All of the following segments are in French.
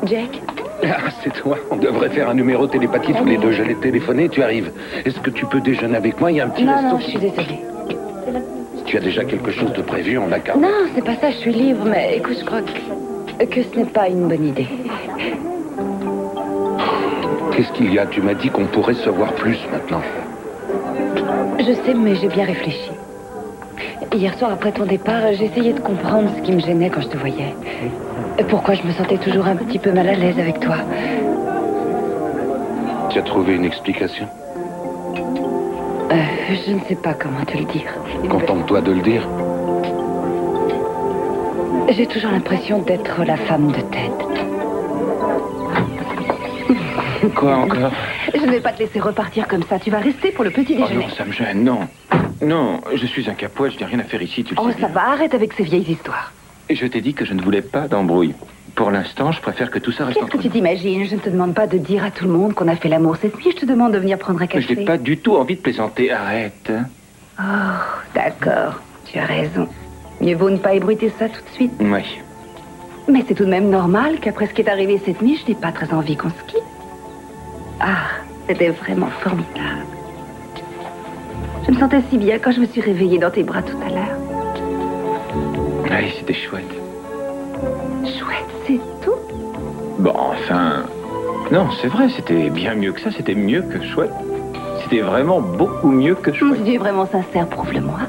Jack? Ah, c'est toi. On devrait faire un numéro télépathie tous les deux. J'allais te téléphoner, tu arrives. Est-ce que tu peux déjeuner avec moi? Il y a un petit resto. Non, je suis désolée. Tu as déjà quelque chose de prévu, on a qu'à... Non, c'est pas ça, je suis libre, mais écoute, je crois que ce n'est pas une bonne idée. Qu'est-ce qu'il y a? Tu m'as dit qu'on pourrait se voir plus maintenant. Je sais, mais j'ai bien réfléchi. Hier soir, après ton départ, j'ai essayé de comprendre ce qui me gênait quand je te voyais. Pourquoi je me sentais toujours un petit peu mal à l'aise avec toi. Tu as trouvé une explication? Je ne sais pas comment te le dire. Contente-toi de le dire. J'ai toujours l'impression d'être la femme de Ted. Quoi encore? Je ne vais pas te laisser repartir comme ça. Tu vas rester pour le petit Oh déjeuner. non, ça me gêne, non. Non, je suis un capote, je n'ai rien à faire ici, tu le sais Oh, ça bien. va, arrête avec ces vieilles histoires. Et je t'ai dit que je ne voulais pas d'embrouille. Pour l'instant, je préfère que tout ça reste Qu'est-ce entre que tu nous. t'imagines? Je ne te demande pas de dire à tout le monde qu'on a fait l'amour cette nuit. Je te demande de venir prendre un Mais café. je n'ai pas du tout envie de plaisanter, arrête. Oh, d'accord. Tu as raison. Mieux vaut ne pas ébruiter ça tout de suite. Oui. Mais c'est tout de même normal qu'après ce qui est arrivé cette nuit, je n'ai pas très envie qu'on se quitte. Ah, c'était vraiment formidable. Je me sentais si bien quand je me suis réveillée dans tes bras tout à l'heure. Oui, c'était chouette. Chouette, c'est tout. Bon, enfin... Non, c'est vrai, c'était bien mieux que ça, c'était mieux que chouette. C'était vraiment beaucoup mieux que chouette. Si tu es vraiment sincère, prouve-le-moi.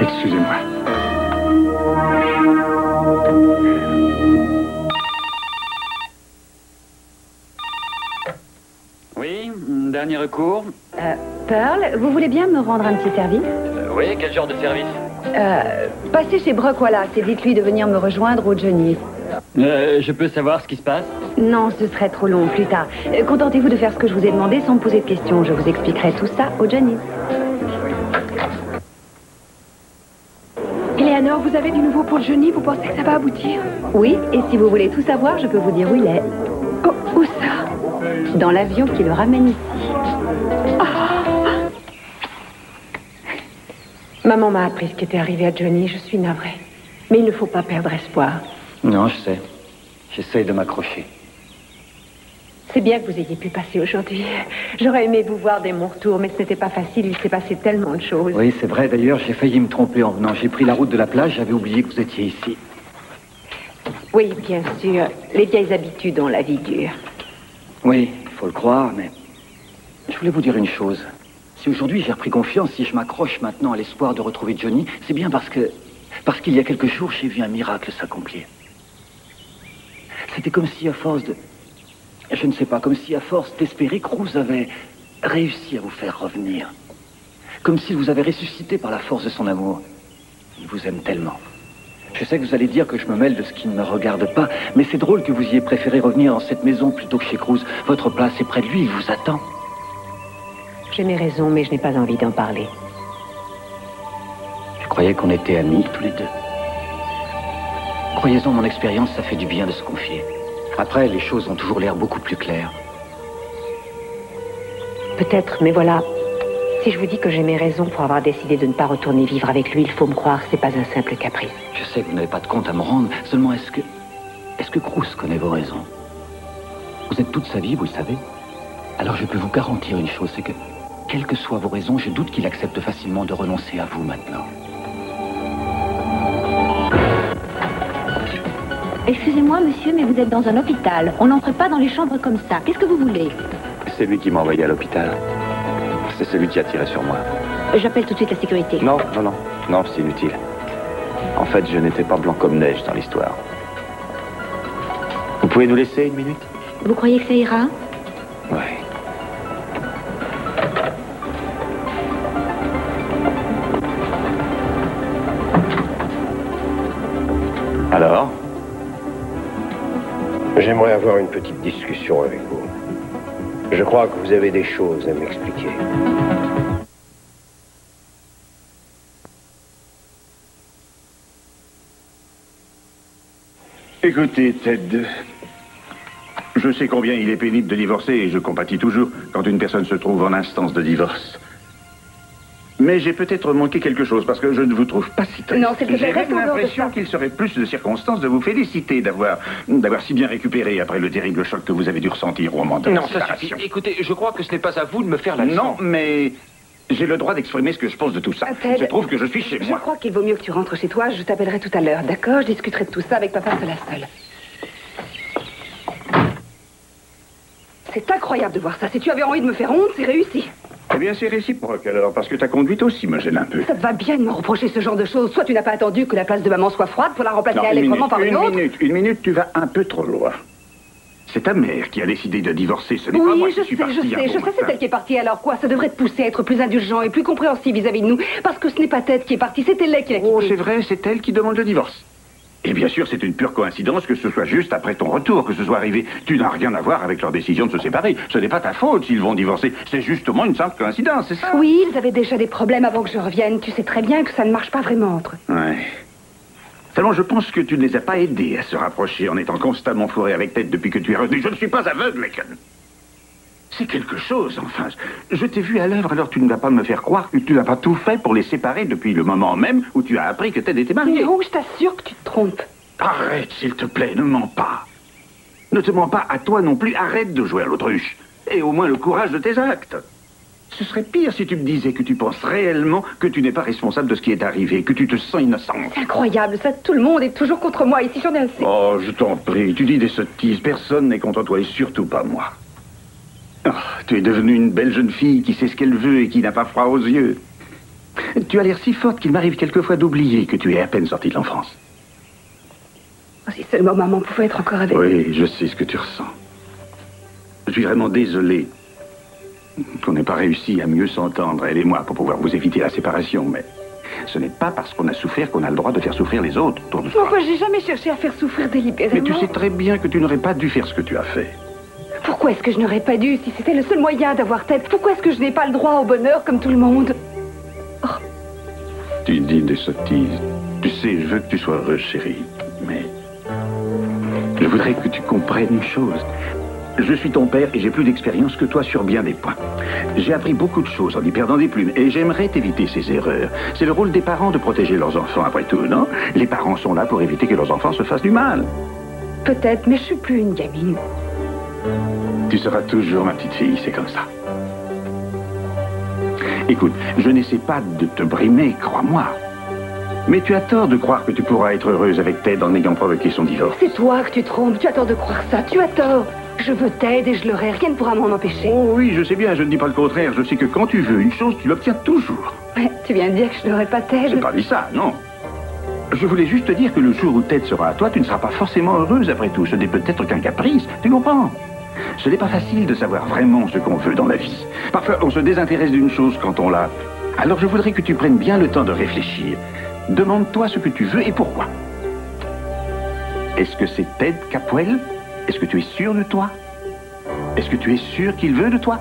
Excusez-moi. Oui, dernier recours. Pearl, vous voulez bien me rendre un petit service? Oui, quel genre de service? Passez chez Brock Wallace et dites-lui de venir me rejoindre au Johnny. Je peux savoir ce qui se passe? Non, ce serait trop long, plus tard. Contentez-vous de faire ce que je vous ai demandé sans me poser de questions. Je vous expliquerai tout ça au Johnny. Eleanor, vous avez du nouveau pour le Johnny? Vous pensez que ça va aboutir? Oui, et si vous voulez tout savoir, je peux vous dire où il est. Oh, où ça? Dans l'avion qui le ramène ici. Maman m'a appris ce qui était arrivé à Johnny. Je suis navrée. Mais il ne faut pas perdre espoir. Non, je sais. J'essaye de m'accrocher. C'est bien que vous ayez pu passer aujourd'hui. J'aurais aimé vous voir dès mon retour, mais ce n'était pas facile. Il s'est passé tellement de choses. Oui, c'est vrai. D'ailleurs, j'ai failli me tromper en venant. J'ai pris la route de la plage. J'avais oublié que vous étiez ici. Oui, bien sûr. Les vieilles habitudes ont la vie dure. Oui, il faut le croire, mais... Je voulais vous dire une chose. Si aujourd'hui j'ai repris confiance, si je m'accroche maintenant à l'espoir de retrouver Johnny, c'est bien parce qu'il y a quelques jours, j'ai vu un miracle s'accomplir. C'était comme si à force de... Je ne sais pas, comme si à force d'espérer, Cruz avait réussi à vous faire revenir. Comme s'il vous avait ressuscité par la force de son amour. Il vous aime tellement. Je sais que vous allez dire que je me mêle de ce qui ne me regarde pas, mais c'est drôle que vous ayez préféré revenir dans cette maison plutôt que chez Cruz. Votre place est près de lui, il vous attend. J'ai mes raisons, mais je n'ai pas envie d'en parler. Je croyais qu'on était amis, tous les deux. Croyez-en, mon expérience, ça fait du bien de se confier. Après, les choses ont toujours l'air beaucoup plus claires. Peut-être, mais voilà. Si je vous dis que j'ai mes raisons pour avoir décidé de ne pas retourner vivre avec lui, il faut me croire, c'est pas un simple caprice. Je sais que vous n'avez pas de compte à me rendre. Seulement, est-ce que Cruz connaît vos raisons? Vous êtes toute sa vie, vous le savez. Alors je peux vous garantir une chose, c'est que, quelles que soient vos raisons, je doute qu'il accepte facilement de renoncer à vous maintenant. Excusez-moi, monsieur, mais vous êtes dans un hôpital. On n'entre pas dans les chambres comme ça. Qu'est-ce que vous voulez? C'est lui qui m'a envoyé à l'hôpital. C'est celui qui a tiré sur moi. J'appelle tout de suite la sécurité. Non, c'est inutile. En fait, je n'étais pas blanc comme neige dans l'histoire. Vous pouvez nous laisser une minute? Vous croyez que ça ira? Oui. Alors? J'aimerais avoir une petite discussion avec vous. Je crois que vous avez des choses à m'expliquer. Écoutez, Ted, Je sais combien il est pénible de divorcer et je compatis toujours quand une personne se trouve en instance de divorce. Mais j'ai peut-être manqué quelque chose parce que je ne vous trouve pas si triste. Non, c'est que j'ai reste en dehors de l'impression ça. qu'il serait plus de circonstances de vous féliciter d'avoir si bien récupéré après le terrible choc que vous avez dû ressentir au moment de la Non, ça séparation. suffit. Écoutez, je crois que ce n'est pas à vous de me faire la leçon. Non, mais j'ai le droit d'exprimer ce que je pense de tout ça. Ted, Je trouve que je suis chez Je moi. crois qu'il vaut mieux que tu rentres chez toi. Je t'appellerai tout à l'heure, d'accord? Je discuterai de tout ça avec papa seul à seul. C'est incroyable de voir ça. Si tu avais envie de me faire honte, c'est réussi. Eh bien, c'est réciproque alors, parce que ta conduite aussi me gêne un peu. Ça te va bien de me reprocher ce genre de choses. Soit tu n'as pas attendu que la place de maman soit froide pour la remplacer Non, allègrement par une autre. une minute, tu vas un peu trop loin. C'est ta mère qui a décidé de divorcer, ce n'est pas moi Oui, qui suis parti. je sais, c'est elle qui est partie. Alors quoi? Ça devrait te pousser à être plus indulgent et plus compréhensif vis-à-vis de nous. Parce que ce n'est pas Ted qui est parti, c'est elle qui l'a quitté. Oh, c'est vrai, c'est elle qui demande le divorce. Et bien sûr, c'est une pure coïncidence que ce soit juste après ton retour que ce soit arrivé. Tu n'as rien à voir avec leur décision de se séparer. Ce n'est pas ta faute s'ils vont divorcer. C'est justement une simple coïncidence, c'est ça? Oui, ils avaient déjà des problèmes avant que je revienne. Tu sais très bien que ça ne marche pas vraiment entre eux. Ouais. Seulement, je pense que tu ne les as pas aidés à se rapprocher en étant constamment fourré avec Ted depuis que tu es revenu. Je ne suis pas aveugle, Macon. C'est quelque chose, enfin. Je t'ai vu à l'œuvre, alors tu ne vas pas me faire croire que tu n'as pas tout fait pour les séparer depuis le moment même où tu as appris que Ted était marié. Non, je t'assure que tu te trompes. Arrête, s'il te plaît, ne mens pas. Ne te mens pas à toi non plus, arrête de jouer à l'autruche. Et au moins le courage de tes actes. Ce serait pire si tu me disais que tu penses réellement que tu n'es pas responsable de ce qui est arrivé, que tu te sens innocente. C'est incroyable, ça, tout le monde est toujours contre moi. Ici, j'en ai assez. Oh, je t'en prie, tu dis des sottises, personne n'est contre toi et surtout pas moi. Oh, tu es devenue une belle jeune fille qui sait ce qu'elle veut et qui n'a pas froid aux yeux. Tu as l'air si forte qu'il m'arrive quelquefois d'oublier que tu es à peine sortie de l'enfance. Oh, si seulement maman pouvait être encore avec nous. Oui, je sais ce que tu ressens. Je suis vraiment désolé qu'on n'ait pas réussi à mieux s'entendre, elle et moi, pour pouvoir vous éviter la séparation, mais ce n'est pas parce qu'on a souffert qu'on a le droit de faire souffrir les autres autour de soi. Pourquoi j'ai jamais cherché à faire souffrir délibérément? Mais tu sais très bien que tu n'aurais pas dû faire ce que tu as fait. Pourquoi est-ce que je n'aurais pas dû, si c'était le seul moyen d'avoir tête? Pourquoi est-ce que je n'ai pas le droit au bonheur comme tout le monde? Oh. Tu dis des sottises. Tu sais, je veux que tu sois heureuse, chérie, mais je voudrais que tu comprennes une chose. Je suis ton père et j'ai plus d'expérience que toi sur bien des points. J'ai appris beaucoup de choses en y perdant des plumes et j'aimerais t'éviter ces erreurs. C'est le rôle des parents de protéger leurs enfants, après tout, non? Les parents sont là pour éviter que leurs enfants se fassent du mal. Peut-être, mais je suis plus une gamine. Tu seras toujours ma petite fille, c'est comme ça. Écoute, je n'essaie pas de te brimer, crois-moi. Mais tu as tort de croire que tu pourras être heureuse avec Ted en ayant provoqué son divorce. C'est toi que tu trompes, tu as tort de croire ça, tu as tort. Je veux Ted et je l'aurai, rien ne pourra m'en empêcher. Oh oui, je sais bien, je ne dis pas le contraire. Je sais que quand tu veux une chose, tu l'obtiens toujours. Mais tu viens de dire que je n'aurai pas Ted. J'ai pas dit ça, non. Je voulais juste te dire que le jour où Ted sera à toi, tu ne seras pas forcément heureuse après tout. Ce n'est peut-être qu'un caprice, tu comprends? Ce n'est pas facile de savoir vraiment ce qu'on veut dans la vie. Parfois, on se désintéresse d'une chose quand on l'a. Alors je voudrais que tu prennes bien le temps de réfléchir. Demande-toi ce que tu veux et pourquoi. Est-ce que c'est Ted Capwell? Est-ce que tu es sûr de toi? Est-ce que tu es sûr qu'il veut de toi?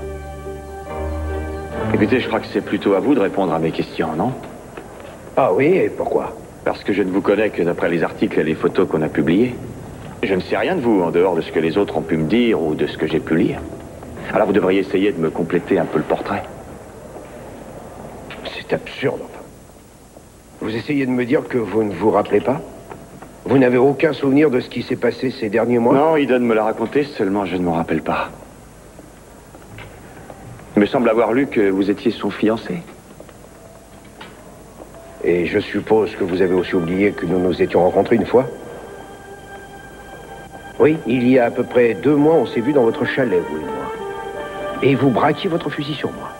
Écoutez, je crois que c'est plutôt à vous de répondre à mes questions, non? Ah oui, et pourquoi? Parce que je ne vous connais que d'après les articles et les photos qu'on a publiés. Je ne sais rien de vous, en dehors de ce que les autres ont pu me dire ou de ce que j'ai pu lire. Alors vous devriez essayer de me compléter un peu le portrait. C'est absurde, enfin. Vous essayez de me dire que vous ne vous rappelez pas? Vous n'avez aucun souvenir de ce qui s'est passé ces derniers mois? Non, Eden me l'a raconté, seulement je ne m'en rappelle pas. Il me semble avoir lu que vous étiez son fiancé. Et je suppose que vous avez aussi oublié que nous nous étions rencontrés une fois? Oui, il y a à peu près 2 mois, on s'est vus dans votre chalet, vous et moi. Et vous braquiez votre fusil sur moi.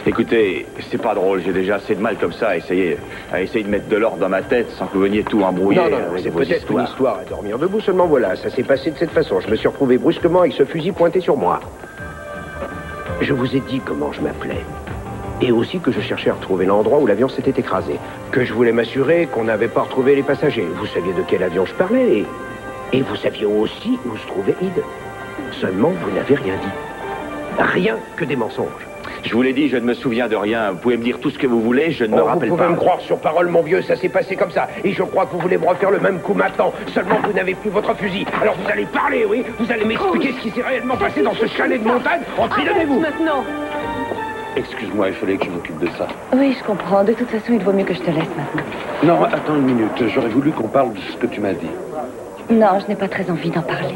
Écoutez, c'est pas drôle, j'ai déjà assez de mal comme ça à essayer de mettre de l'ordre dans ma tête sans que vous veniez tout embrouiller. Non, c'est peut-être une histoire à dormir debout, seulement voilà, ça s'est passé de cette façon. Je me suis retrouvé brusquement avec ce fusil pointé sur moi. Je vous ai dit comment je m'appelais. Et aussi que je cherchais à retrouver l'endroit où l'avion s'était écrasé. Que je voulais m'assurer qu'on n'avait pas retrouvé les passagers. Vous saviez de quel avion je parlais et vous saviez aussi où se trouvait Id. Seulement, vous n'avez rien dit. Rien que des mensonges. Je vous l'ai dit, je ne me souviens de rien. Vous pouvez me dire tout ce que vous voulez, je ne me rappelle vous pas. pouvez me croire sur parole, mon vieux, ça s'est passé comme ça. Et je crois que vous voulez me refaire le même coup maintenant. Seulement, vous n'avez plus votre fusil. Alors vous allez parler, oui. Vous allez m'expliquer ce qui s'est réellement passé dans ce chalet de montagne. Entraînez-vous. Maintenant. Excuse-moi, il fallait que je m'occupe de ça. Oui, je comprends. De toute façon, il vaut mieux que je te laisse maintenant. Non, attends une minute. J'aurais voulu qu'on parle de ce que tu m'as dit. Non, je n'ai pas très envie d'en parler.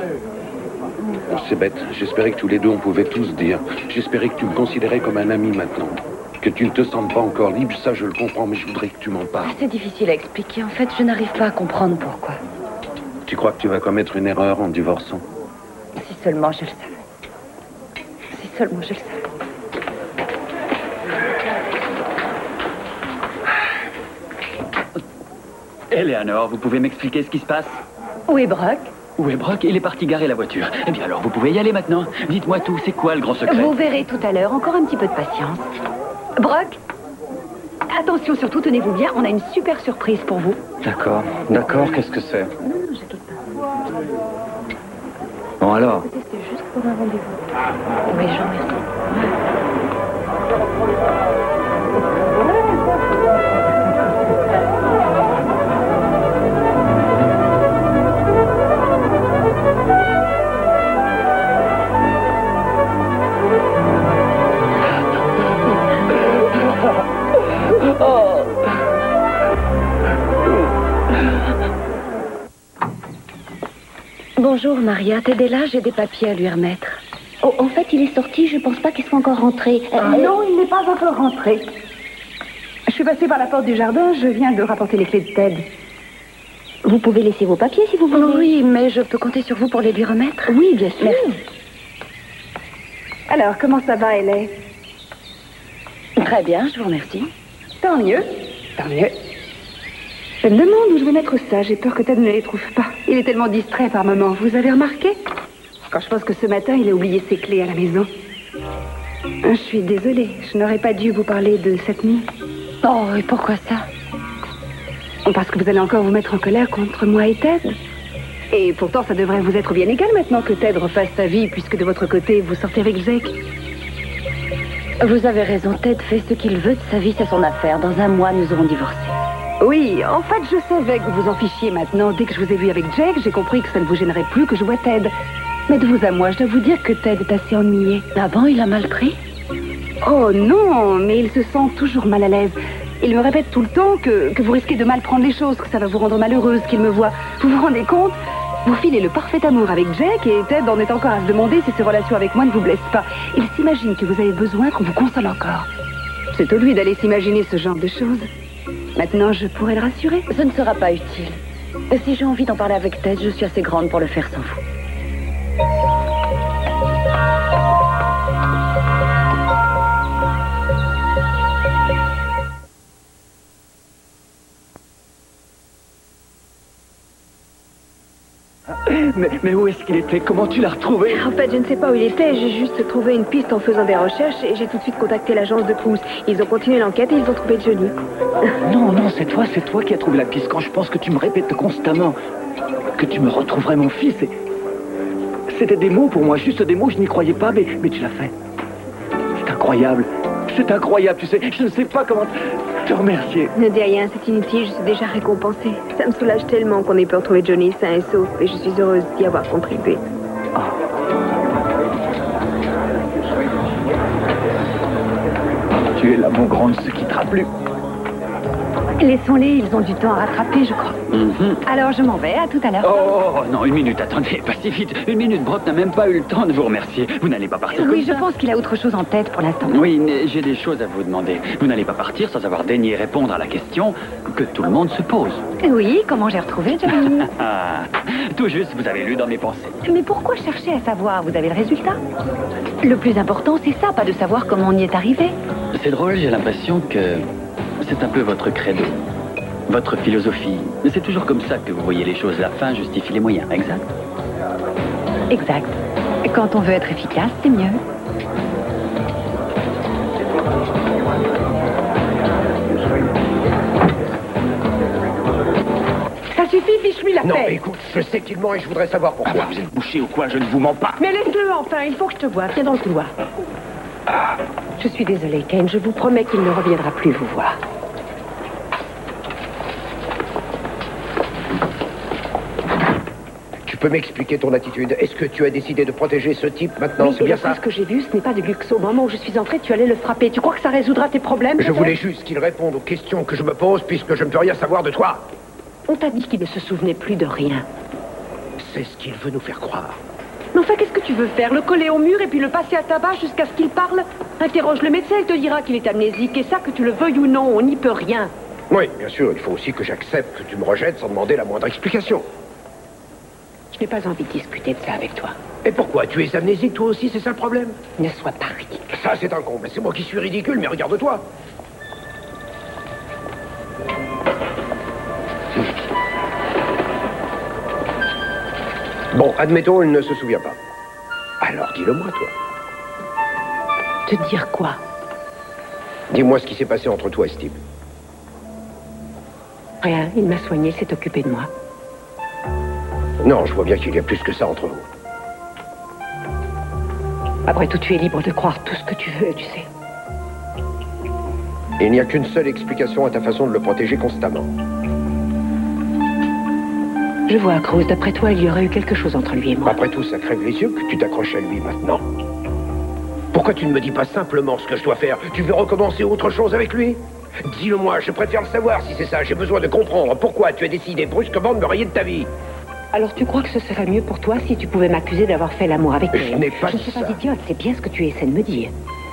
C'est bête. J'espérais que tous les deux, on pouvait tous dire. J'espérais que tu me considérais comme un ami maintenant. Que tu ne te sentes pas encore libre, ça je le comprends, mais je voudrais que tu m'en parles. C'est difficile à expliquer. En fait, je n'arrive pas à comprendre pourquoi. Tu crois que tu vas commettre une erreur en divorçant? Si seulement je le savais. Si seulement je le savais. Eleanor, vous pouvez m'expliquer ce qui se passe? Où est Brock? Où est Brock? Il est parti garer la voiture. Eh bien alors, vous pouvez y aller maintenant. Dites-moi tout, c'est quoi le grand secret? Vous verrez tout à l'heure. Encore un petit peu de patience. Brock, attention surtout, tenez-vous bien, on a une super surprise pour vous. D'accord, d'accord, qu'est-ce que c'est? Non, j'inquiète pas. Bon alors? C'était juste pour un rendez-vous. Oui, je vous remercie. Bonjour Maria, Ted est là, j'ai des papiers à lui remettre. Oh, en fait, il est sorti, je pense pas qu'il soit encore rentré. Non, il n'est pas encore rentré. Je suis passée par la porte du jardin, je viens de rapporter les clés de Ted. Vous pouvez laisser vos papiers si vous voulez. Oui, mais je peux compter sur vous pour les lui remettre? Oui, bien sûr. Merci. Alors, comment ça va, Ellie? Très bien, je vous remercie. Tant mieux, tant mieux. Je me demande où je vais mettre ça. J'ai peur que Ted ne les trouve pas. Il est tellement distrait par moments. Vous avez remarqué? Quand je pense que ce matin, il a oublié ses clés à la maison. Je suis désolée. Je n'aurais pas dû vous parler de cette nuit. Oh, et pourquoi ça? Parce que vous allez encore vous mettre en colère contre moi et Ted. Et pourtant, ça devrait vous être bien égal maintenant que Ted refasse sa vie, puisque de votre côté, vous sortez avec Jake. Vous avez raison. Ted fait ce qu'il veut de sa vie, c'est son affaire. Dans un mois, nous aurons divorcé. Oui, en fait, je savais que vous vous en fichiez maintenant. Dès que je vous ai vu avec Jake, j'ai compris que ça ne vous gênerait plus que je vois Ted. Mais de vous à moi, je dois vous dire que Ted est assez ennuyé. Avant, il a mal pris? Oh non, mais il se sent toujours mal à l'aise. Il me répète tout le temps que vous risquez de mal prendre les choses, que ça va vous rendre malheureuse qu'il me voit. Vous vous rendez compte? Vous filez le parfait amour avec Jake et Ted en est encore à se demander si ses relations avec moi ne vous blessent pas. Il s'imagine que vous avez besoin qu'on vous console encore. C'est à lui d'aller s'imaginer ce genre de choses. Maintenant, je pourrais le rassurer. Ce ne sera pas utile. Si j'ai envie d'en parler avec Ted, je suis assez grande pour le faire sans vous. Mais où est-ce qu'il était? Comment tu l'as retrouvé? En fait, je ne sais pas où il était. J'ai juste trouvé une piste en faisant des recherches et j'ai tout de suite contacté l'agence de police. Ils ont continué l'enquête et ils ont trouvé Johnny. Non, non, c'est toi qui as trouvé la piste. Quand je pense que tu me répètes constamment que tu me retrouverais mon fils, c'était des mots pour moi, juste des mots, je n'y croyais pas, mais tu l'as fait. C'est incroyable. C'est incroyable, tu sais. Je ne sais pas comment te remercier. Ne dis rien, c'est inutile, je suis déjà récompensée. Ça me soulage tellement qu'on ait pu retrouver Johnny sain et sauf et je suis heureuse d'y avoir contribué. Oh. Tu es là, mon grand, ne se quittera plus. Laissons-les, ils ont du temps à rattraper, je crois. Alors, je m'en vais, à tout à l'heure. Oh, non, une minute, attendez, pas si vite. Une minute, Brock n'a même pas eu le temps de vous remercier. Vous n'allez pas partir Oui, comme je ça. pense qu'il a autre chose en tête pour l'instant. Oui, mais j'ai des choses à vous demander. Vous n'allez pas partir sans avoir daigné répondre à la question que tout le monde se pose. Oui, comment j'ai retrouvé Johnny? Ah, tout juste, vous avez lu dans mes pensées. Mais pourquoi chercher à savoir? Vous avez le résultat? Le plus important, c'est ça, pas de savoir comment on y est arrivé. C'est drôle, j'ai l'impression que c'est un peu votre credo. Votre philosophie. C'est toujours comme ça que vous voyez les choses. La fin justifie les moyens, exact? Exact. Quand on veut être efficace, c'est mieux. Ça suffit, fiche-lui la Non, paix. écoute, je sais qu'il ment et je voudrais savoir pourquoi. Vous êtes bouché ou quoi? Je ne vous mens pas. Mais laisse-le enfin, il faut que je te voie. Viens dans le couloir. Je suis désolée, Kane. Je vous promets qu'il ne reviendra plus vous voir. Tu peux m'expliquer ton attitude? Est-ce que tu as décidé de protéger ce type maintenant? Oui, c'est bien ça? Ce que j'ai vu, ce n'est pas de luxe. Au moment où je suis entrée, tu allais le frapper. Tu crois que ça résoudra tes problèmes? Je voulais juste qu'il réponde aux questions que je me pose puisque je ne peux rien savoir de toi. On t'a dit qu'il ne se souvenait plus de rien. C'est ce qu'il veut nous faire croire. Mais enfin, qu'est-ce que tu veux faire? Le coller au mur et puis le passer à tabac jusqu'à ce qu'il parle? Interroge le médecin, il te dira qu'il est amnésique. Et ça, que tu le veuilles ou non, on n'y peut rien. Oui, bien sûr, il faut aussi que j'accepte que tu me rejettes sans demander la moindre explication. Je n'ai pas envie de discuter de ça avec toi. Et pourquoi? Tu es amnésique toi aussi, c'est ça le problème? Ne sois pas ridicule. Ça, c'est un comble. C'est moi qui suis ridicule, mais regarde-toi. Bon, admettons, il ne se souvient pas. Alors dis-le-moi, toi. Te dire quoi? Dis-moi ce qui s'est passé entre toi et Steve. Rien, il m'a soigné, s'est occupé de moi. Non, je vois bien qu'il y a plus que ça entre vous. Après tout, tu es libre de croire tout ce que tu veux, tu sais. Il n'y a qu'une seule explication à ta façon de le protéger constamment. Je vois, Cruz, d'après toi, il y aurait eu quelque chose entre lui et moi. Après tout, ça crève les yeux que tu t'accroches à lui maintenant. Pourquoi tu ne me dis pas simplement ce que je dois faire? Tu veux recommencer autre chose avec lui? Dis-le-moi, je préfère le savoir si c'est ça. J'ai besoin de comprendre pourquoi tu as décidé brusquement de me rayer de ta vie. Alors tu crois que ce serait mieux pour toi si tu pouvais m'accuser d'avoir fait l'amour avec Je n'ai pas dit ça. Je ne suis pas idiote, c'est bien ce que tu essaies de me dire.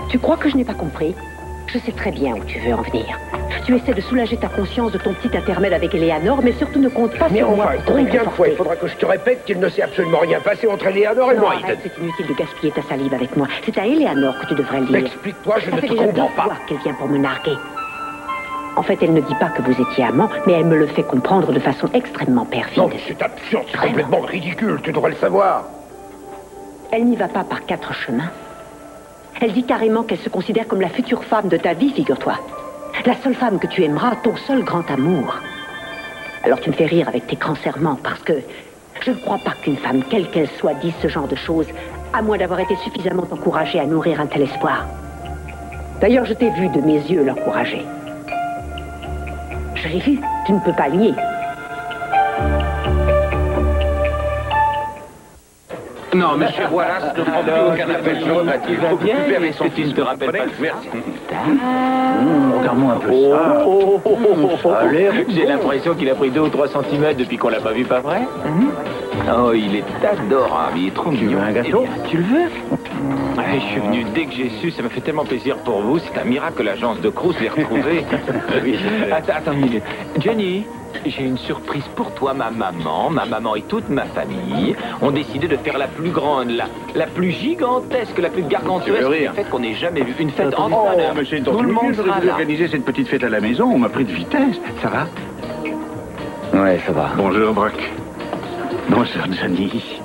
Tu crois que je n'ai pas compris? Je sais très bien où tu veux en venir. Tu essaies de soulager ta conscience de ton petit intermède avec Eleanor, mais surtout ne compte pas mais sur enfin, moi pour te combien de réconforter. fois il faudra que je te répète qu'il ne s'est absolument rien passé entre Eleanor et Non, moi, arrête, c'est inutile de gaspiller ta salive avec moi. C'est à Eleanor que tu devrais le dire. Explique-toi, je Ça ne fait te déjà comprends 2 pas. fois qu'elle vient pour me narguer. En fait, elle ne dit pas que vous étiez amants, mais elle me le fait comprendre de façon extrêmement perfide. Non, c'est absurde, c'est complètement ridicule, tu devrais le savoir. Elle n'y va pas par 4 chemins. Elle dit carrément qu'elle se considère comme la future femme de ta vie, figure-toi. La seule femme que tu aimeras, ton seul grand amour. Alors tu me fais rire avec tes grands serments, parce que je ne crois pas qu'une femme, quelle qu'elle soit, dise ce genre de choses, à moins d'avoir été suffisamment encouragée à nourrir un tel espoir. D'ailleurs, je t'ai vu de mes yeux l'encourager. Je l'ai vu, tu ne peux pas le nier. Non, monsieur Wallace ne prend plus aucun appel. Je regrette. Il faut plus faire les que tu ne te rappelles pas. Merci. Regarde-moi un peu ça. J'ai l'impression qu'il a pris 2 ou 3 centimètres depuis qu'on l'a pas vu, pas vrai? Oh, il est adorable, il est trop mignon. Tu veux un gâteau? Tu le veux? Je suis venu dès que j'ai su, ça m'a fait tellement plaisir pour vous. C'est un miracle que l'agence de Cruz l'ait retrouvé. Attends une minute. Jenny, j'ai une surprise pour toi. Ma maman et toute ma famille ont décidé de faire la plus grande, la plus gigantesque, la plus gargantuesque fête qu'on ait jamais vue. Une fête en honneur. Mais c'est une Tout le monde je sera vais là. organiser cette petite fête à la maison. On m'a pris de vitesse. Ça va? Ouais, ça va. Bonjour, Brock. Bonjour, Johnny.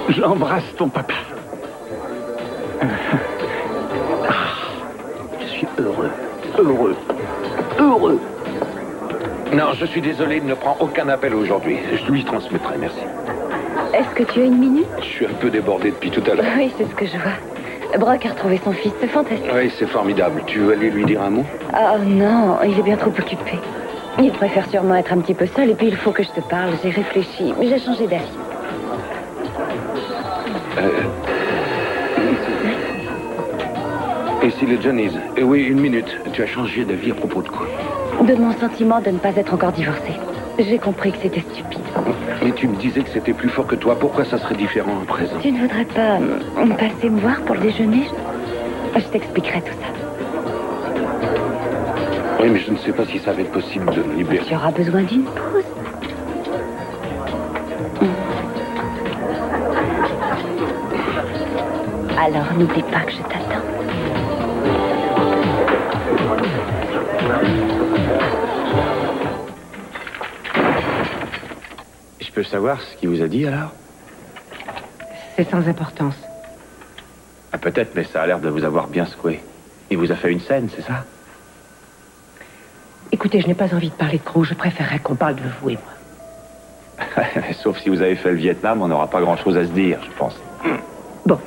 J'embrasse ton papa. Je suis heureux. Heureux. Heureux. Non, je suis désolé, il ne prend aucun appel aujourd'hui. Je lui transmettrai, merci. Est-ce que tu as une minute? Je suis un peu débordé depuis tout à l'heure. Oui, c'est ce que je vois. Brock a retrouvé son fils, c'est fantastique. Oui, c'est formidable. Tu veux aller lui dire un mot? Oh non, il est bien trop occupé. Il préfère sûrement être un petit peu seul, et puis il faut que je te parle. J'ai réfléchi, mais j'ai changé d'avis. Ici les Johnnies. Oui, une minute. Tu as changé d'avis à propos de quoi? De mon sentiment de ne pas être encore divorcée. J'ai compris que c'était stupide. Mais tu me disais que c'était plus fort que toi. Pourquoi ça serait différent à présent? Tu ne voudrais pas passer me voir pour le déjeuner? Je t'expliquerai tout ça. Oui, mais je ne sais pas si ça va être possible de me libérer. Tu auras besoin d'une pause. Alors, n'oublie pas que je t'attends. Je peux savoir ce qu'il vous a dit, alors? C'est sans importance. Ah, peut-être, mais ça a l'air de vous avoir bien secoué. Il vous a fait une scène, c'est ça? Écoutez, je n'ai pas envie de parler de Cruz. Je préférerais qu'on parle de vous et moi. Sauf si vous avez fait le Vietnam, on n'aura pas grand-chose à se dire, je pense. Bon.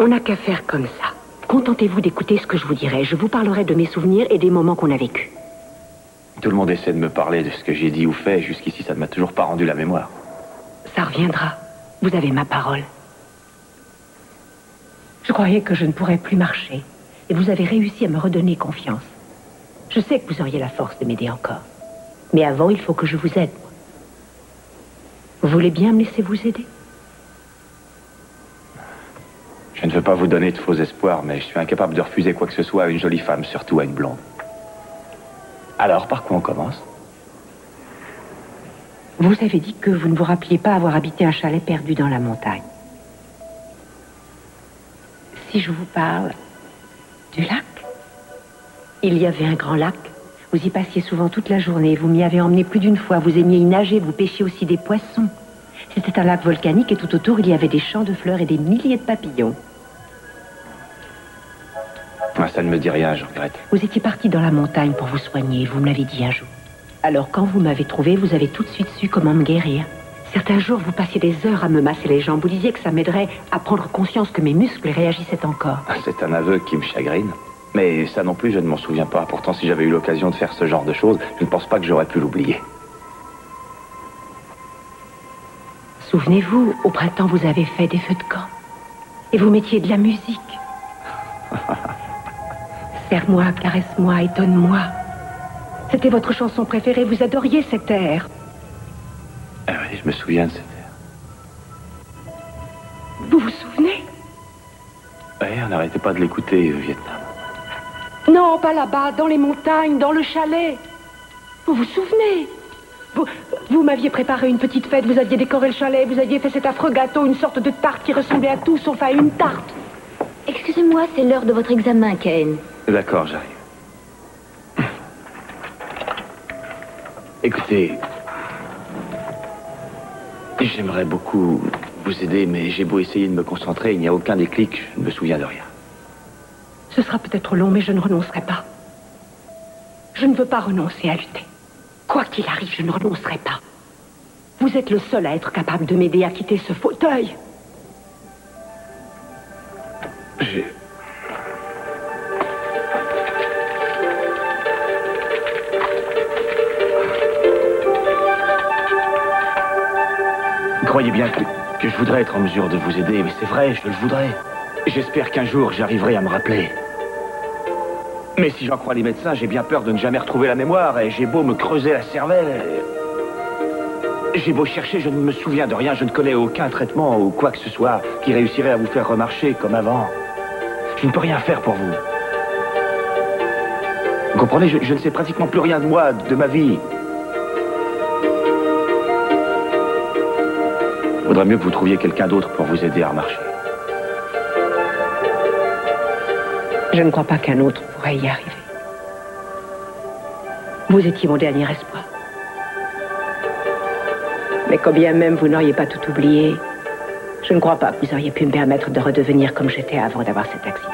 On n'a qu'à faire comme ça. Contentez-vous d'écouter ce que je vous dirai. Je vous parlerai de mes souvenirs et des moments qu'on a vécus. Tout le monde essaie de me parler de ce que j'ai dit ou fait. Jusqu'ici, ça ne m'a toujours pas rendu la mémoire. Ça reviendra. Vous avez ma parole. Je croyais que je ne pourrais plus marcher. Et vous avez réussi à me redonner confiance. Je sais que vous auriez la force de m'aider encore. Mais avant, il faut que je vous aide. Vous voulez bien me laisser vous aider? Je ne veux pas vous donner de faux espoirs, mais je suis incapable de refuser quoi que ce soit à une jolie femme, surtout à une blonde. Alors, par quoi on commence? Vous avez dit que vous ne vous rappeliez pas avoir habité un chalet perdu dans la montagne. Si je vous parle du lac? Il y avait un grand lac. Vous y passiez souvent toute la journée. Vous m'y avez emmené plus d'une fois. Vous aimiez y nager. Vous pêchiez aussi des poissons. C'était un lac volcanique et tout autour, il y avait des champs de fleurs et des milliers de papillons. Ah, ça ne me dit rien, je regrette. Vous étiez parti dans la montagne pour vous soigner. Vous me l'avez dit un jour. Alors, quand vous m'avez trouvé, vous avez tout de suite su comment me guérir. Certains jours, vous passiez des heures à me masser les jambes. Vous disiez que ça m'aiderait à prendre conscience que mes muscles réagissaient encore. C'est un aveu qui me chagrine. Mais ça non plus, je ne m'en souviens pas. Pourtant, si j'avais eu l'occasion de faire ce genre de choses, je ne pense pas que j'aurais pu l'oublier. Souvenez-vous, au printemps, vous avez fait des feux de camp. Et vous mettiez de la musique. Serre-moi, caresse-moi, étonne-moi. C'était votre chanson préférée, vous adoriez cet air. Ah oui, je me souviens de cet air. Vous vous souvenez? Oui, on n'arrêtait pas de l'écouter au Vietnam. Non, pas là-bas, dans les montagnes, dans le chalet. Vous vous souvenez? Vous m'aviez préparé une petite fête, vous aviez décoré le chalet, vous aviez fait cet affreux gâteau, une sorte de tarte qui ressemblait à tout sauf à une tarte. Excusez-moi, c'est l'heure de votre examen, Ken. D'accord, j'arrive. Écoutez, j'aimerais beaucoup vous aider, mais j'ai beau essayer de me concentrer, il n'y a aucun déclic, je ne me souviens de rien. Ce sera peut-être long, mais je ne renoncerai pas. Je ne veux pas renoncer à lutter. Quoi qu'il arrive, je ne renoncerai pas. Vous êtes le seul à être capable de m'aider à quitter ce fauteuil. Croyez bien que je voudrais être en mesure de vous aider, mais c'est vrai, je le voudrais. J'espère qu'un jour, j'arriverai à me rappeler. Mais si j'en crois les médecins, j'ai bien peur de ne jamais retrouver la mémoire, et j'ai beau me creuser la cervelle. J'ai beau chercher, je ne me souviens de rien, je ne connais aucun traitement ou quoi que ce soit qui réussirait à vous faire remarcher comme avant. Je ne peux rien faire pour vous. Vous comprenez, je ne sais pratiquement plus rien de moi, de ma vie. Il vaudrait mieux que vous trouviez quelqu'un d'autre pour vous aider à remarcher. Je ne crois pas qu'un autre pourrait y arriver. Vous étiez mon dernier espoir. Mais quand bien même vous n'auriez pas tout oublié, je ne crois pas que vous auriez pu me permettre de redevenir comme j'étais avant d'avoir cet accident.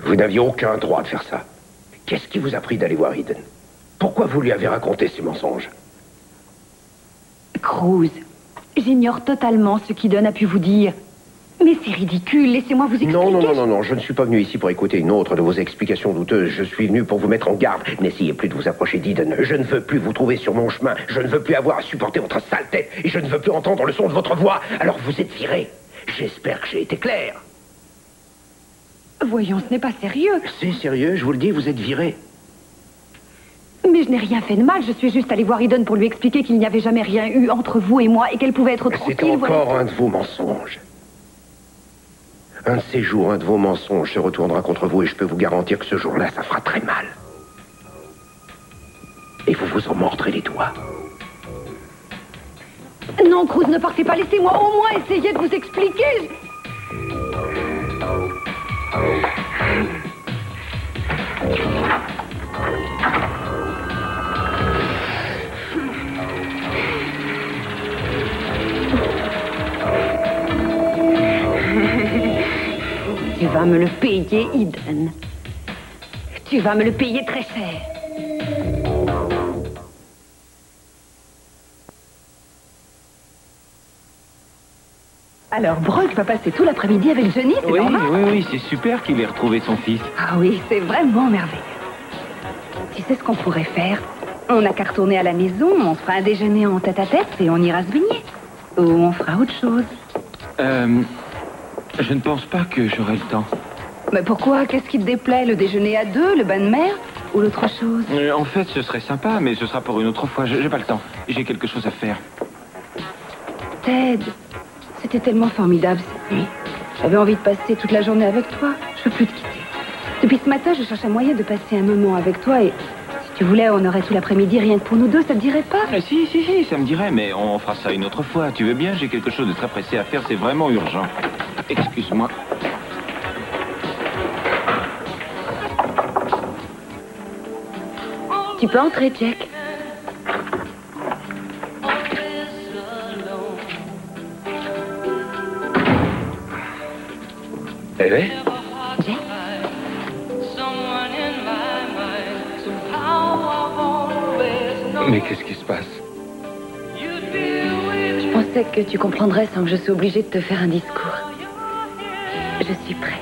Vous n'aviez aucun droit de faire ça. Qu'est-ce qui vous a pris d'aller voir Eden? Pourquoi vous lui avez raconté ces mensonges? Cruz, j'ignore totalement ce qu'Eden a pu vous dire. Mais c'est ridicule, laissez-moi vous expliquer. Non, je ne suis pas venu ici pour écouter une autre de vos explications douteuses. Je suis venu pour vous mettre en garde. N'essayez plus de vous approcher d'Eden. Je ne veux plus vous trouver sur mon chemin. Je ne veux plus avoir à supporter votre sale tête. Et je ne veux plus entendre le son de votre voix. Alors vous êtes viré. J'espère que j'ai été clair. Voyons, ce n'est pas sérieux. C'est sérieux, je vous le dis, vous êtes viré. Mais je n'ai rien fait de mal, je suis juste allée voir Eden pour lui expliquer qu'il n'y avait jamais rien eu entre vous et moi et qu'elle pouvait être tranquille. C'est encore un de vos mensonges. Un de ces jours, un de vos mensonges se retournera contre vous et je peux vous garantir que ce jour-là, ça fera très mal. Et vous vous en mordrez les doigts. Non, Cruz, ne partez pas, laissez-moi au moins essayer de vous expliquer. Tu vas me le payer, Eden. Tu vas me le payer très cher. Alors, Brooke va passer tout l'après-midi avec Johnny, c'est normal? Oui, c'est super qu'il ait retrouvé son fils. Ah oui, c'est vraiment merveilleux. Tu sais ce qu'on pourrait faire? On n'a qu'à retourner à la maison, on fera un déjeuner en tête-à-tête et on ira se baigner. Ou on fera autre chose. Je ne pense pas que j'aurai le temps. Mais pourquoi? Qu'est-ce qui te déplaît? Le déjeuner à deux, le bain de mer ou l'autre chose? En fait, ce serait sympa, mais ce sera pour une autre fois. J'ai pas le temps. J'ai quelque chose à faire. Ted, c'était tellement formidable cette nuit. J'avais envie de passer toute la journée avec toi. Je veux plus te quitter. Depuis ce matin, je cherche un moyen de passer un moment avec toi et... Si tu voulais, on aurait tout l'après-midi rien que pour nous deux, ça te dirait pas? Si, ça me dirait, mais on fera ça une autre fois. Tu veux bien? J'ai quelque chose de très pressé à faire, c'est vraiment urgent. Excuse-moi. Tu peux entrer, Jack. Elle est? Jack? Mais qu'est-ce qui se passe? Je pensais que tu comprendrais sans que je sois obligée de te faire un discours. Je suis prête.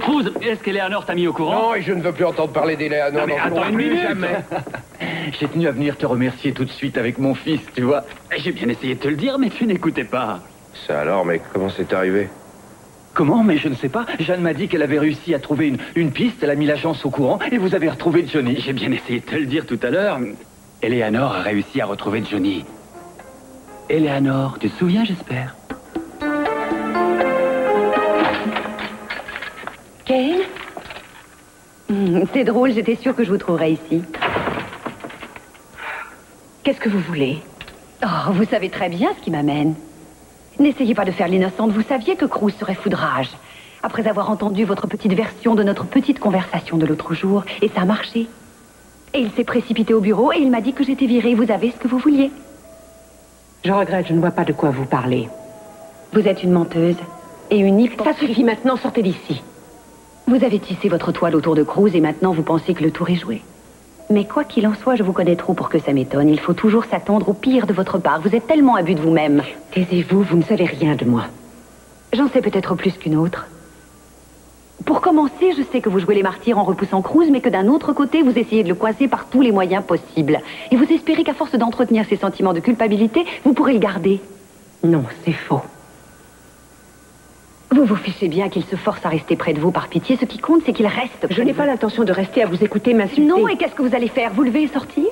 Cruz, est-ce qu'Eleanor t'a mis au courant? Non, et je ne veux plus entendre parler d'Eleanor. Mais attends une minute. Jamais. J'ai tenu à venir te remercier tout de suite avec mon fils, tu vois. J'ai bien essayé de te le dire, mais tu n'écoutais pas. Ça alors, mais comment c'est arrivé? Comment? Mais je ne sais pas. Jeanne m'a dit qu'elle avait réussi à trouver une piste, elle a mis l'agence au courant, et vous avez retrouvé Johnny. J'ai bien essayé de te le dire tout à l'heure. Eleanor a réussi à retrouver Johnny. Eleanor, tu te souviens, j'espère? Kane? C'est drôle, j'étais sûre que je vous trouverais ici. Qu'est-ce que vous voulez? Oh, vous savez très bien ce qui m'amène. N'essayez pas de faire l'innocente, vous saviez que Cruz serait foudrage. Après avoir entendu votre petite version de notre petite conversation de l'autre jour, et ça a marché. Et il s'est précipité au bureau et il m'a dit que j'étais virée, vous avez ce que vous vouliez. Je regrette, je ne vois pas de quoi vous parlez. Vous êtes une menteuse et une hypocrite. Ça suffit maintenant, sortez d'ici. Vous avez tissé votre toile autour de Cruz et maintenant vous pensez que le tour est joué. Mais quoi qu'il en soit, je vous connais trop pour que ça m'étonne. Il faut toujours s'attendre au pire de votre part. Vous êtes tellement imbu de vous-même. Taisez-vous, vous ne savez rien de moi. J'en sais peut-être plus qu'une autre. Pour commencer, je sais que vous jouez les martyrs en repoussant Cruz, mais que d'un autre côté, vous essayez de le coincer par tous les moyens possibles. Et vous espérez qu'à force d'entretenir ces sentiments de culpabilité, vous pourrez le garder. Non, c'est faux. Vous vous fichez bien qu'il se force à rester près de vous par pitié. Ce qui compte, c'est qu'il reste. Je n'ai pas l'intention de rester à vous écouter m'insulter. Non, et qu'est-ce que vous allez faire? Vous lever et sortir?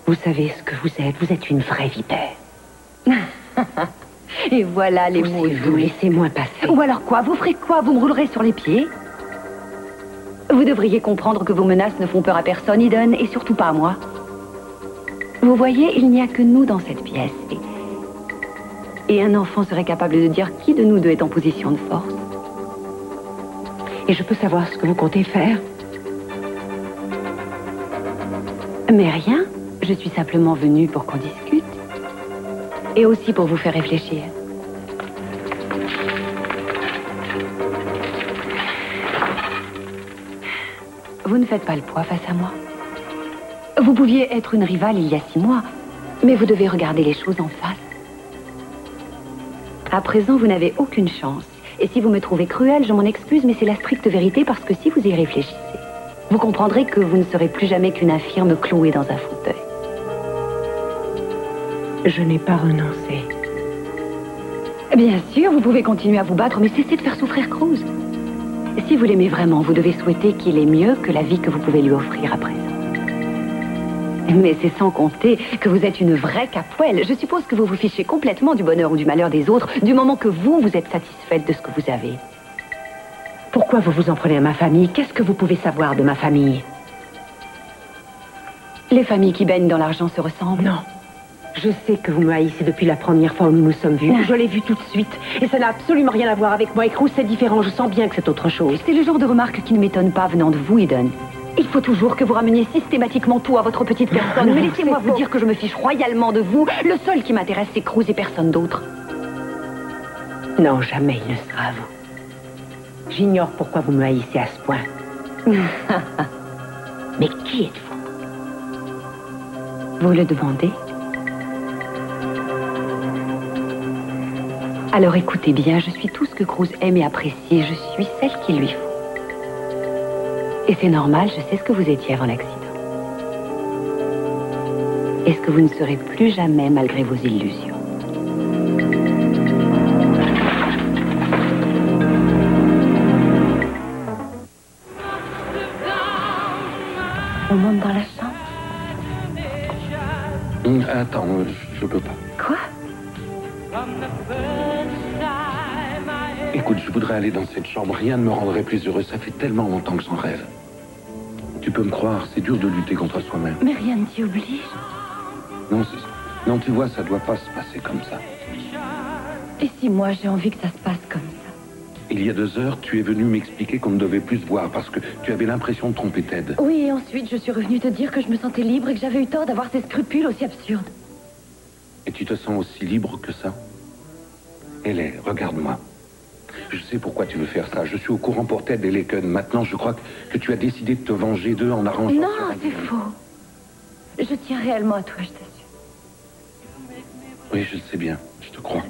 Vous savez ce que vous êtes. Vous êtes une vraie vipère. Et voilà les mots doux. Laissez-moi passer. Ou alors quoi? Vous ferez quoi? Vous me roulerez sur les pieds? Vous devriez comprendre que vos menaces ne font peur à personne, Eden, et surtout pas à moi. Vous voyez, il n'y a que nous dans cette pièce. Et un enfant serait capable de dire qui de nous deux est en position de force. Et je peux savoir ce que vous comptez faire? Mais rien. Je suis simplement venue pour qu'on discute. Et aussi pour vous faire réfléchir. Vous ne faites pas le poids face à moi. Vous pouviez être une rivale il y a 6 mois, mais vous devez regarder les choses en face. À présent, vous n'avez aucune chance. Et si vous me trouvez cruelle, je m'en excuse, mais c'est la stricte vérité parce que si vous y réfléchissez, vous comprendrez que vous ne serez plus jamais qu'une infirme clouée dans un fauteuil. Je n'ai pas renoncé. Bien sûr, vous pouvez continuer à vous battre, mais cessez de faire souffrir Cruz. Si vous l'aimez vraiment, vous devez souhaiter qu'il ait mieux que la vie que vous pouvez lui offrir à présent. Mais c'est sans compter que vous êtes une vraie capouelle. Je suppose que vous vous fichez complètement du bonheur ou du malheur des autres, du moment que vous êtes satisfaite de ce que vous avez. Pourquoi vous vous en prenez à ma famille? Qu'est-ce que vous pouvez savoir de ma famille? Les familles qui baignent dans l'argent se ressemblent? Non. Je sais que vous me haïssez depuis la première fois où nous nous sommes vus. Je l'ai vu tout de suite. Et ça n'a absolument rien à voir avec moi. Et Cruz, c'est différent. Je sens bien que c'est autre chose. C'est le genre de remarque qui ne m'étonne pas venant de vous, Eden. Il faut toujours que vous rameniez systématiquement tout à votre petite personne. Mais laissez-moi vous dire que je me fiche royalement de vous. Le seul qui m'intéresse, c'est Cruz et personne d'autre. Non, jamais il ne sera à vous. J'ignore pourquoi vous me haïssez à ce point. Mais qui êtes-vous? Vous le demandez? Alors écoutez bien, je suis tout ce que Cruz aime et apprécie. Je suis celle qu'il lui faut. Et c'est normal, je sais ce que vous étiez avant l'accident. Et ce que vous ne serez plus jamais malgré vos illusions. On monte dans la chambre? Attends, je peux pas. Quoi? Écoute, je voudrais aller dans cette chambre. Rien ne me rendrait plus heureux. Ça fait tellement longtemps que j'en rêve. Tu peux me croire, c'est dur de lutter contre soi-même. Mais rien ne t'y oblige. Non, tu vois, ça doit pas se passer comme ça. Et si moi j'ai envie que ça se passe comme ça? Il y a 2 heures, tu es venu m'expliquer qu'on ne devait plus se voir parce que tu avais l'impression de tromper Ted. Oui, et ensuite je suis revenue te dire que je me sentais libre et que j'avais eu tort d'avoir ces scrupules aussi absurdes. Et tu te sens aussi libre que ça? Ellie, regarde-moi. Je sais pourquoi tu veux faire ça. Je suis au courant pour Ted et Laken. Maintenant, je crois que tu as décidé de te venger d'eux en arrangeant... Non, c'est faux. Je tiens réellement à toi, je t'assure. Oui, je le sais bien. Je te crois.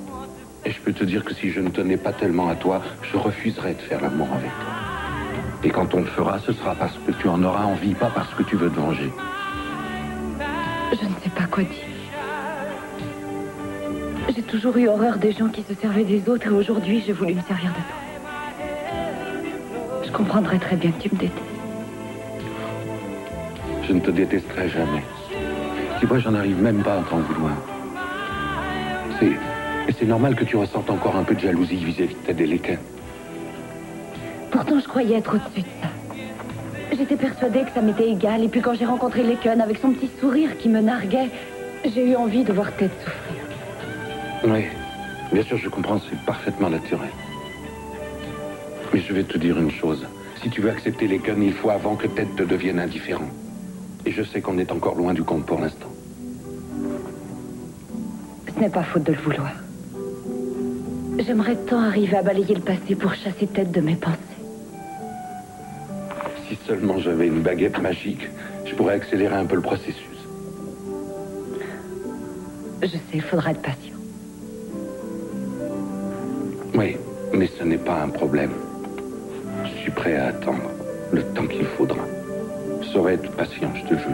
Et je peux te dire que si je ne tenais pas tellement à toi, je refuserais de faire l'amour avec toi. Et quand on le fera, ce sera parce que tu en auras envie, pas parce que tu veux te venger. Je ne sais pas quoi dire. J'ai toujours eu horreur des gens qui se servaient des autres et aujourd'hui, j'ai voulu me servir de toi. Je comprendrais très bien que tu me détestes. Je ne te détesterai jamais. Tu vois, j'en arrive même pas à t'en vouloir. C'est normal que tu ressentes encore un peu de jalousie vis-à-vis de Ted et Laken. Pourtant, je croyais être au-dessus de ça. J'étais persuadée que ça m'était égal. Et puis quand j'ai rencontré Laken avec son petit sourire qui me narguait, j'ai eu envie de voir Ted souffrir. Oui, bien sûr, je comprends, c'est parfaitement naturel. Mais je vais te dire une chose. Si tu veux accepter Laken, il faut avant que Ted te devienne indifférent. Et je sais qu'on est encore loin du compte pour l'instant. Ce n'est pas faute de le vouloir. J'aimerais tant arriver à balayer le passé pour chasser Ted de mes pensées. Si seulement j'avais une baguette magique, je pourrais accélérer un peu le processus. Je sais, il faudra être patient. Oui, mais ce n'est pas un problème. Je suis prêt à attendre le temps qu'il faudra. Je saurai être patient, je te jure.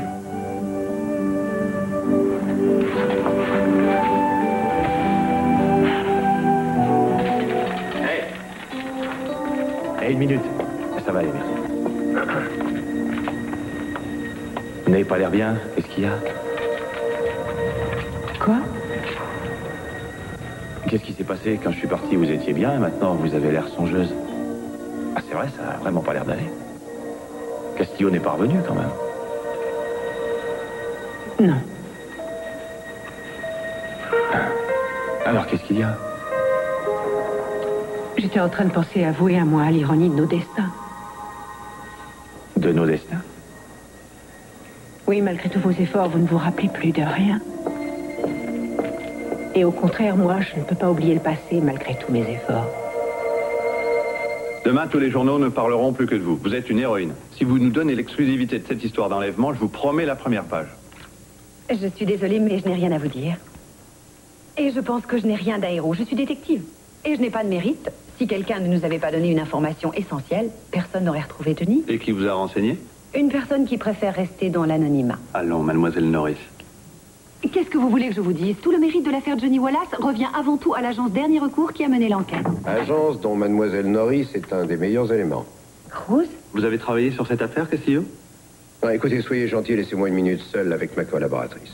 Une minute. Ça va aller, merci. Vous n'avez pas l'air bien. Qu'est-ce qu'il y a? Quoi? Qu'est-ce qui s'est passé? Quand je suis parti, vous étiez bien, et maintenant vous avez l'air songeuse. Ah, c'est vrai, ça a vraiment pas l'air d'aller. Castillo n'est pas revenu, quand même. Non. Alors, qu'est-ce qu'il y a? J'étais en train de penser à vous et à moi, à l'ironie de nos destins. De nos destins? Oui, malgré tous vos efforts, vous ne vous rappelez plus de rien. Et au contraire, moi, je ne peux pas oublier le passé, malgré tous mes efforts. Demain, tous les journaux ne parleront plus que de vous. Vous êtes une héroïne. Si vous nous donnez l'exclusivité de cette histoire d'enlèvement, je vous promets la première page. Je suis désolée, mais je n'ai rien à vous dire. Et je pense que je n'ai rien d'aéro. Je suis détective. Et je n'ai pas de mérite. Si quelqu'un ne nous avait pas donné une information essentielle, personne n'aurait retrouvé Johnny. Et qui vous a renseigné? Une personne qui préfère rester dans l'anonymat. Allons, mademoiselle Norris. Qu'est-ce que vous voulez que je vous dise? Tout le mérite de l'affaire Johnny Wallace revient avant tout à l'agence Dernier Recours qui a mené l'enquête. Agence dont mademoiselle Norris est un des meilleurs éléments. Cruz? Vous avez travaillé sur cette affaire, Castillo? Écoutez, soyez gentil, laissez-moi une minute seule avec ma collaboratrice.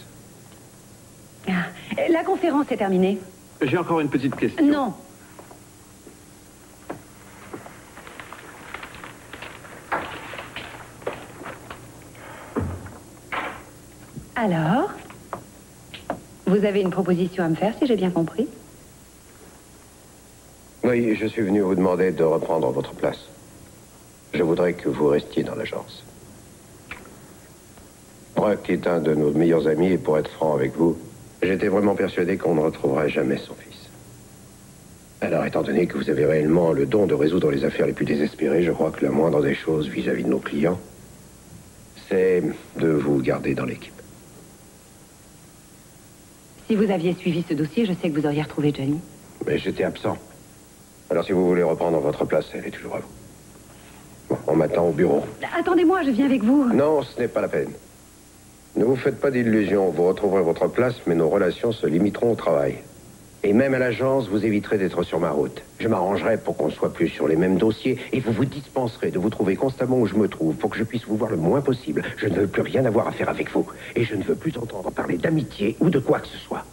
La conférence est terminée. J'ai encore une petite question. Non. Alors, vous avez une proposition à me faire, si j'ai bien compris? Oui, je suis venu vous demander de reprendre votre place. Je voudrais que vous restiez dans l'agence. Brock est un de nos meilleurs amis et pour être franc avec vous, j'étais vraiment persuadé qu'on ne retrouverait jamais son fils. Alors, étant donné que vous avez réellement le don de résoudre les affaires les plus désespérées, je crois que la moindre des choses vis-à-vis de nos clients, c'est de vous garder dans l'équipe. Si vous aviez suivi ce dossier, je sais que vous auriez retrouvé Johnny. Mais j'étais absent. Alors, si vous voulez reprendre votre place, elle est toujours à vous. Bon, on m'attend au bureau. Attendez-moi, je viens avec vous. Non, ce n'est pas la peine. Ne vous faites pas d'illusions. Vous retrouverez votre place, mais nos relations se limiteront au travail. Et même à l'agence, vous éviterez d'être sur ma route. Je m'arrangerai pour qu'on ne soit plus sur les mêmes dossiers et vous vous dispenserez de vous trouver constamment où je me trouve pour que je puisse vous voir le moins possible. Je ne veux plus rien avoir à faire avec vous. Et je ne veux plus entendre parler d'amitié ou de quoi que ce soit.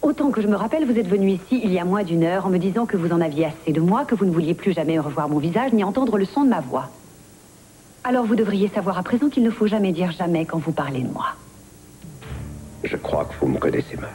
Autant que je me rappelle, vous êtes venu ici il y a moins d'une heure en me disant que vous en aviez assez de moi, que vous ne vouliez plus jamais revoir mon visage ni entendre le son de ma voix. Alors vous devriez savoir à présent qu'il ne faut jamais dire jamais quand vous parlez de moi. Je crois que vous me connaissez mal.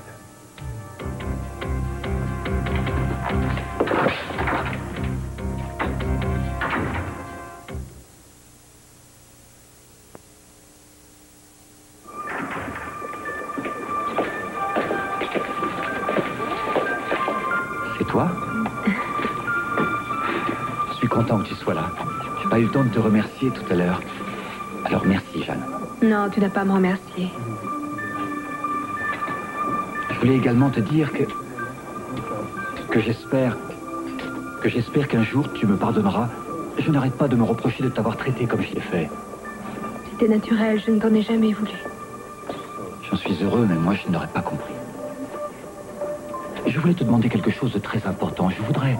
C'est toi? Je suis content que tu sois là. J'ai pas eu le temps de te remercier tout à l'heure. Alors merci, Jeanne. Non, tu n'as pas à me remercier. Je voulais également te dire que j'espère qu'un jour tu me pardonneras. Je n'arrête pas de me reprocher de t'avoir traité comme je l'ai fait. C'était naturel, je ne t'en ai jamais voulu. J'en suis heureux, mais moi je n'aurais pas compris. Je voulais te demander quelque chose de très important. Je voudrais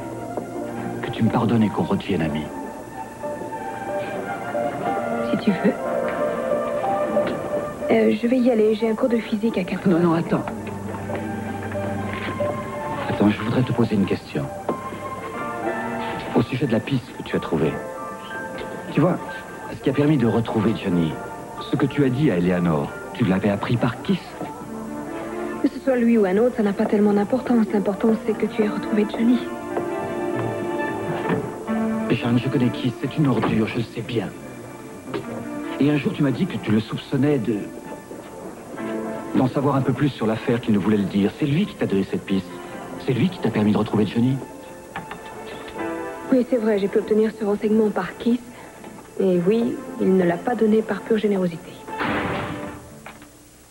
que tu me pardonnes et qu'on redevienne amis. Si tu veux. Je vais y aller, j'ai un cours de physique à 4 heures. Non, attends. Attends, je voudrais te poser une question. Au sujet de la piste que tu as trouvée. Tu vois, ce qui a permis de retrouver Johnny, ce que tu as dit à Eleanor, tu l'avais appris par Kiss? Que ce soit lui ou un autre, ça n'a pas tellement d'importance. L'important, c'est que tu aies retrouvé Johnny. Jeanne, je connais Kiss, c'est une ordure, je le sais bien. Et un jour, tu m'as dit que tu le soupçonnais d'en savoir un peu plus sur l'affaire qu'il ne voulait le dire. C'est lui qui t'a donné cette piste. C'est lui qui t'a permis de retrouver Johnny. Oui, c'est vrai, j'ai pu obtenir ce renseignement par Kiss. Et oui, il ne l'a pas donné par pure générosité.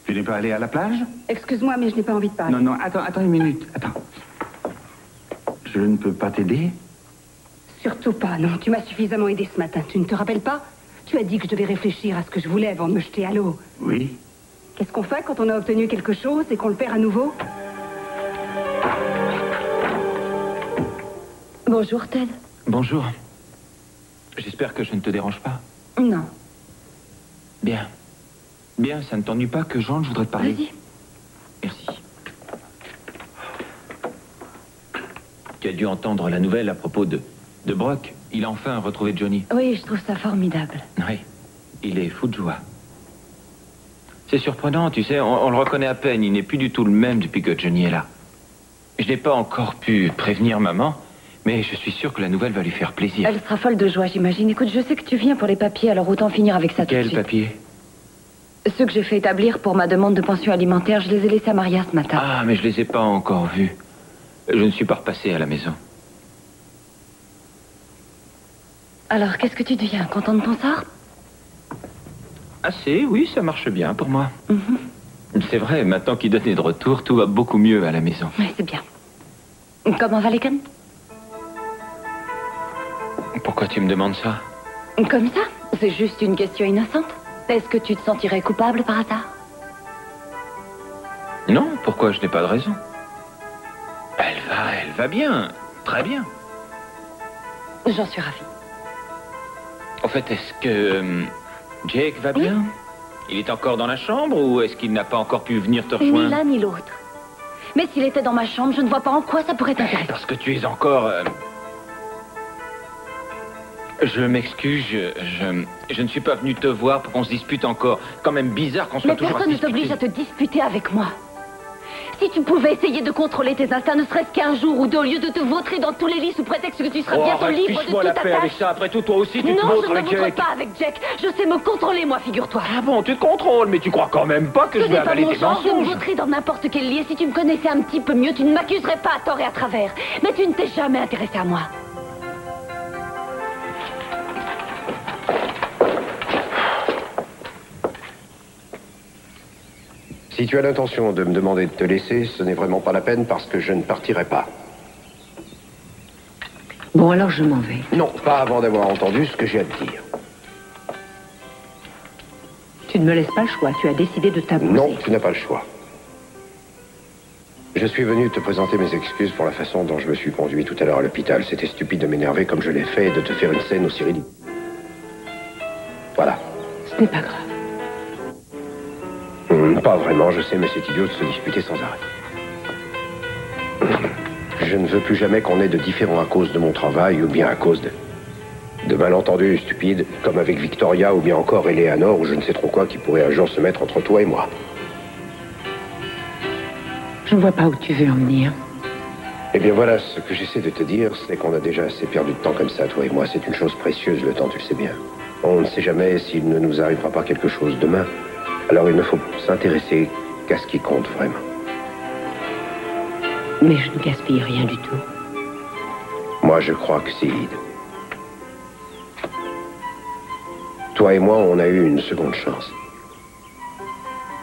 Tu n'es pas allé à la plage? Excuse-moi, mais je n'ai pas envie de parler. Non, attends une minute, attends. Je ne peux pas t'aider? Surtout pas, non. Tu m'as suffisamment aidé ce matin. Tu ne te rappelles pas? Tu as dit que je devais réfléchir à ce que je voulais avant de me jeter à l'eau. Oui. Qu'est-ce qu'on fait quand on a obtenu quelque chose et qu'on le perd à nouveau? Bonjour, Ted. Bonjour. J'espère que je ne te dérange pas. Non. Bien. Bien, ça ne t'ennuie pas que Jean, je voudrais te parler. Vas-y. Merci. Tu as dû entendre la nouvelle à propos de Brock. Il a enfin retrouvé Johnny. Oui, je trouve ça formidable. Oui, il est fou de joie. C'est surprenant, tu sais, on le reconnaît à peine. Il n'est plus du tout le même depuis que Johnny est là. Je n'ai pas encore pu prévenir maman, mais je suis sûr que la nouvelle va lui faire plaisir. Elle sera folle de joie, j'imagine. Écoute, je sais que tu viens pour les papiers, alors autant finir avec ça tout de Quel suite. papier? Ceux que j'ai fait établir pour ma demande de pension alimentaire, je les ai laissés à Maria ce matin. Ah, mais je les ai pas encore vus. Je ne suis pas repassé à la maison. Alors, qu'est-ce que tu deviens? Content de ton sort? Assez, oui, ça marche bien pour moi. C'est vrai, maintenant qu'Eden est de retour, tout va beaucoup mieux à la maison. Oui, c'est bien. Comment va Laken? Pourquoi tu me demandes ça? Comme ça? C'est juste une question innocente. Est-ce que tu te sentirais coupable par hasard? Non, pourquoi? Je n'ai pas de raison. Elle va bien. Très bien. J'en suis ravie. En fait, est-ce que Jake va bien? Il est encore dans la chambre ou est-ce qu'il n'a pas encore pu venir te rejoindre? Ni l'un ni l'autre. Mais s'il était dans ma chambre, je ne vois pas en quoi ça pourrait t'intéresser. Parce que tu es encore... Je m'excuse, je ne suis pas venu te voir pour qu'on se dispute encore. Quand même bizarre qu'on soit Mais toujours à se personne ne disputer. t'oblige à te disputer avec moi. Si tu pouvais essayer de contrôler tes instincts, ne serait-ce qu'un jour ou deux, au lieu de te vautrer dans tous les lits sous prétexte que tu seras bientôt libre de fiche-moi toute la paix avec attache. ça. Après tout, toi aussi, tu te Non, montres je ne me avec montre Jack. pas avec Jack. Je sais me contrôler, moi, figure-toi. Ah bon, tu te contrôles, mais tu crois quand même pas que Ce je vais n'est pas avaler mon tes genre de me mensonges. vautrer dans n'importe quel lit. Et si tu me connaissais un petit peu mieux, tu ne m'accuserais pas à tort et à travers. Mais tu ne t'es jamais intéressé à moi. Si tu as l'intention de me demander de te laisser, ce n'est vraiment pas la peine parce que je ne partirai pas. Bon, alors je m'en vais. Non, pas avant d'avoir entendu ce que j'ai à te dire. Tu ne me laisses pas le choix. Tu as décidé de t'abouser. Non, tu n'as pas le choix. Je suis venu te présenter mes excuses pour la façon dont je me suis conduit tout à l'heure à l'hôpital. C'était stupide de m'énerver comme je l'ai fait et de te faire une scène aussi ridicule. Voilà. Ce n'est pas grave. Pas vraiment, je sais, mais c'est idiot de se disputer sans arrêt. Je ne veux plus jamais qu'on ait de différends à cause de mon travail ou bien à cause de malentendus stupides, comme avec Victoria ou bien encore Eleanor ou je ne sais trop quoi qui pourrait un jour se mettre entre toi et moi. Je ne vois pas où tu veux en venir. Eh bien voilà, ce que j'essaie de te dire, c'est qu'on a déjà assez perdu de temps comme ça, toi et moi. C'est une chose précieuse, le temps, tu le sais bien. On ne sait jamais s'il ne nous arrivera pas quelque chose demain. Alors il ne faut s'intéresser qu'à ce qui compte vraiment. Mais je ne gaspille rien du tout. Moi, je crois que si. Toi et moi, on a eu une seconde chance.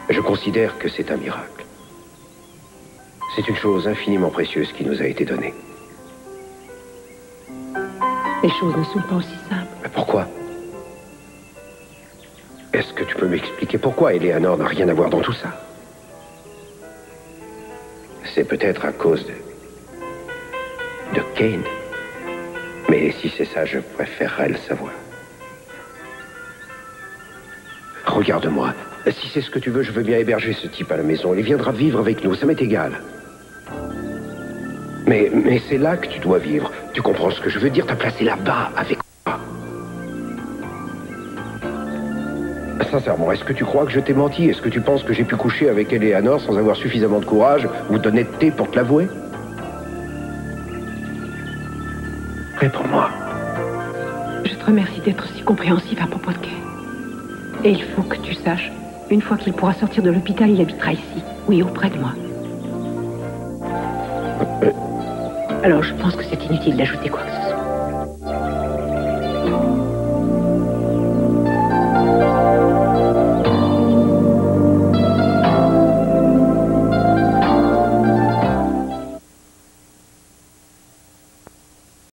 Je considère que c'est un miracle. C'est une chose infiniment précieuse qui nous a été donnée. Les choses ne sont pas aussi simples. Mais pourquoi? Est-ce que tu peux m'expliquer pourquoi Eleanor n'a rien à voir dans tout ça? C'est peut-être à cause de Kane. Mais si c'est ça, je préférerais le savoir. Regarde-moi. Si c'est ce que tu veux, je veux bien héberger ce type à la maison. Il viendra vivre avec nous, ça m'est égal. Mais c'est là que tu dois vivre. Tu comprends ce que je veux dire? T'as placé là-bas avec moi. Sincèrement, est-ce que tu crois que je t'ai menti? Est-ce que tu penses que j'ai pu coucher avec Eleanor sans avoir suffisamment de courage ou d'honnêteté pour te l'avouer? Réponds-moi. Je te remercie d'être si compréhensif à propos de Kay. Et il faut que tu saches, une fois qu'il pourra sortir de l'hôpital, il habitera ici. Oui, auprès de moi. Alors je pense que c'est inutile d'ajouter quoi que ce soit.